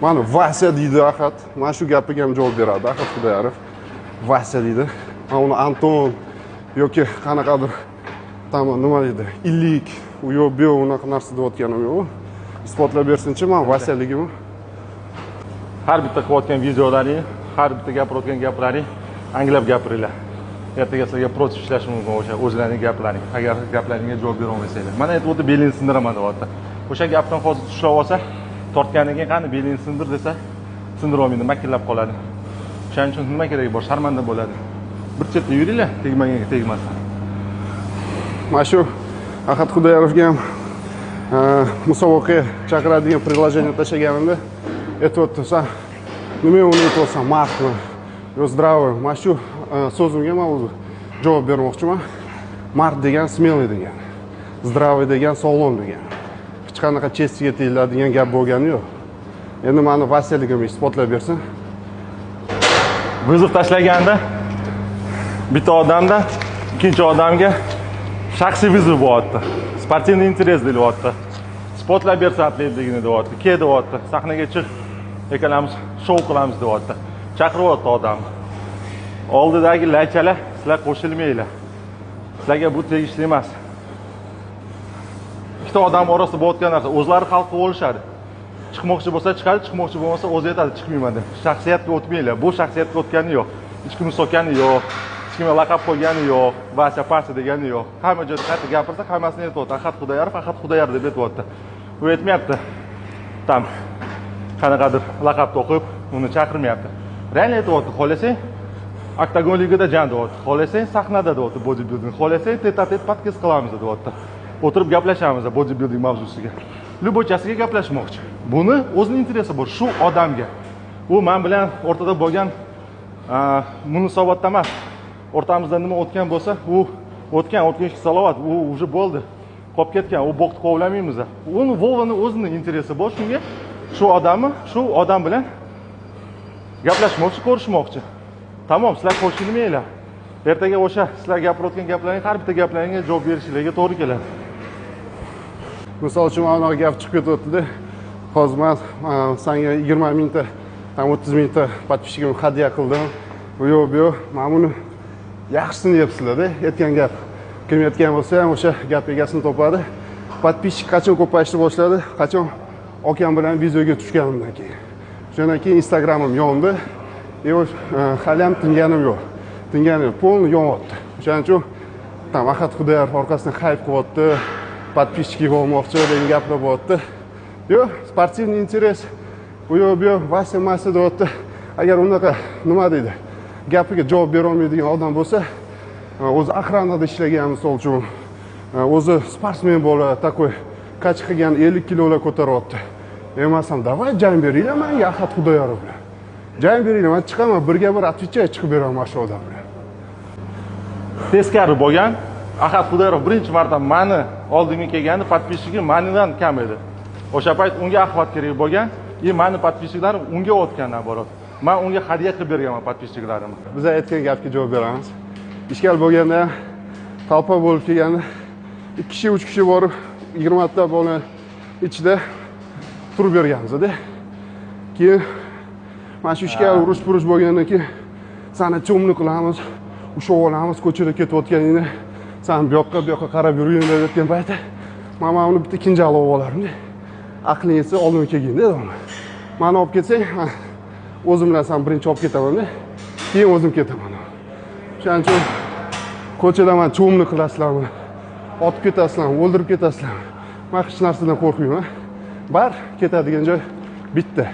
Mana Vasya deydi Ahad. Mana shu gapiga ham javob beradi Ahad Xudoyorov. Vasya deydi. Mana uni Anton yoki qanaqadir nima deydi? Illik, u yo'q, bu unaqa narsa deyotganim yo'q. Isbotlab bersinchi, men Vasyaligim. Har bitta qilayotgan videolaring, har bitta gapirayotgan gaplaring anglab gapiringlar. Ertaga sizlarga prototip ishlash mumkin o'sha o'zlarining gaplaring. Agar gaplaringga javob bera olmasanglar. Mana aytibdi, belingni sindiraman deyapti. O'sha gapdan hozir tushlab olsa, tortganidan keyin qani belingni sindir desa, sindira olmaydi, makillab qoladi. O'shaning uchun nima keragi bor? Sharmanda bo'ladi. Bir chetda yuringlar, tegmaganga tegmasdan. Mana shu Ahad Xudoyorovga ham musobaqaga chaqiradigan приложение tashlaganimda aytibdi, "Sen nima uni aytyapsan, mardmi yo здравый?" Mana shu so'zimga men o'zi javob bermoqchiman. Mard degan смелый degan, здравый degan sog'lom degan. Hech qanaqa chestiga tegiladigan gap bo'lgani yo'q. Endi meni Vasyaligimni isbotlab bersin. Vizov tashlaganda bitta odamda ikkinchi odamga shaxsiy vizov bo'lyapti. Sportivniy interes deyapti. Isbotlab bersa atletligini deyapti. Ke deyapti. Sahnaga chiq, ikkalamiz shou qilamiz deyapti. Chaqiryapti odamni. Oldidagi laychalar sizlar qo'shilmanglar. Sizlarga bu tegishli emas. Ikkita odam orasida bo'layotgan narsa o'zlari hal qilib olishadi. Chiqmoqchi bo'lsa chiqadi, chiqmoqchi bo'lmasa o'zi aytadi, chiqmayman deb. Shaxsiyatga o'tmanglar. Bu shaxsiyatga o'tgani yo'q. Hech kimni sokani yo'q. Hech kimga laqab qo'ygani yo'q. Vasya Pasha degani yo'q. Hamma joyda qayta gapirsa, hammasini aytyapti. Ahad Xudoyorov, Ahad Xudoyorov deb aytyapti. U aytmayapti. Tam qanaqadir laqab o'qib, uni chaqirmayapti. Real aytyapti, xohlasang Oktagon ligada jang deyapti. Xohlasang sahnada deyapti, bodybuilding. Xohlasang tet-a-tet podkast qilamiz deyapti. O'tirib gaplashamiz bodybuilding mavzusiga. Любойchasiga gaplashmoqchi. Buni o'zining interesi bor shu odamga. U men bilan o'rtada bo'lgan munosabatda emas. O'rtamizda nima o'tgan bo'lsa, u o'tgan salovat, u уже bo'ldi. Qolib ketgan, u bo'qni qovlamaymiz. Uni Vovani o'zining interesi bor shunga. Shu odam bilan gaplashmoqchi, ko'rishmoqchi. Tamom, sizlar qo'shilmanglar. Ertaga o'sha sizlar gapirayotgan gaplaring har bitta gaplaringga javob berishingizga to'g'ri keladi. Misol uchun mana gap chiqib ketyapti-da. Hozir men senga 20 mingta, 30 mingta подписчигim hadya qildim. Bu yo'q, bu yo'q. Men buni yaxshisini deyapsizlar-da. Aytgan gap kim aytgan bo'lsa ham o'sha gap egasini topadi. Подписчик qachon ko'payishni boshladi? Qachon akam bilan videoga tushganimdan keyin. Shundan keyin Instagramim yondi. Hali ham tinganim yo'q. Tinganim полный yonyapti. O'shaning uchun Ahad Xudoyorov orqasidan hayp qilyapti. Подписчики bo'lmoqchi degan gaplar bo'lyapti. Yo'q, sportivniy interes. Bu yo'q, bu yo'q, Vasya Masa deyapti. Agar unaqa nima deydi? Gapiga javob bera olmaydigan odam bo'lsa, o'zi охранада ishlagan misol uchun, o'zi sportsmen bo'lib, takoy kach qilgan 50 kilolar ko'taryapti. Emasam, davay jang beringlar menga Ahad Xudoyorov bilan. Jang beringlar, men chiqaman, birga bir отвечать chiqib beraman shu odam bilan. Teskari bo'lgan Ahad Xudoyorov birinchi marta meni oldimga kelganda podpисчигim menidan kam edi. O'sha payt unga axvat kerak bo'lgan, meni podpисчиklarim unga o'tgandan borib. Men unga hadya qilib berganman podpисчиklarimni. Biz aytgan gapga javob beramiz. Ishkal bo'lganda talpa bo'lib kelganda 2 kishi, 3 kishi borib 20 ta bola ichida turib berganmiz-da. Keyin mana shu ishkal urush bo'lgandan keyin seni cho'mni qilamiz, ushlab olamiz, ko'chada ketayotganingda sen bu yoqqa qarab yuring deb aytgan paytda men uni bitta kinjal olib olardim-da. Aqling yetsa oldimga kelgin-da. Meni olib ketsang, o'zim bilan sen birinchi olib ketaman-da. Keyin o'zim ketaman. Shuning uchun ko'chada men cho'mni qilasizlarmi? Otib ketasizlarmi, o'ldirib ketasizlarmi? Men hech narsadan qo'rqmayman. Bar ketadigan joy bitta.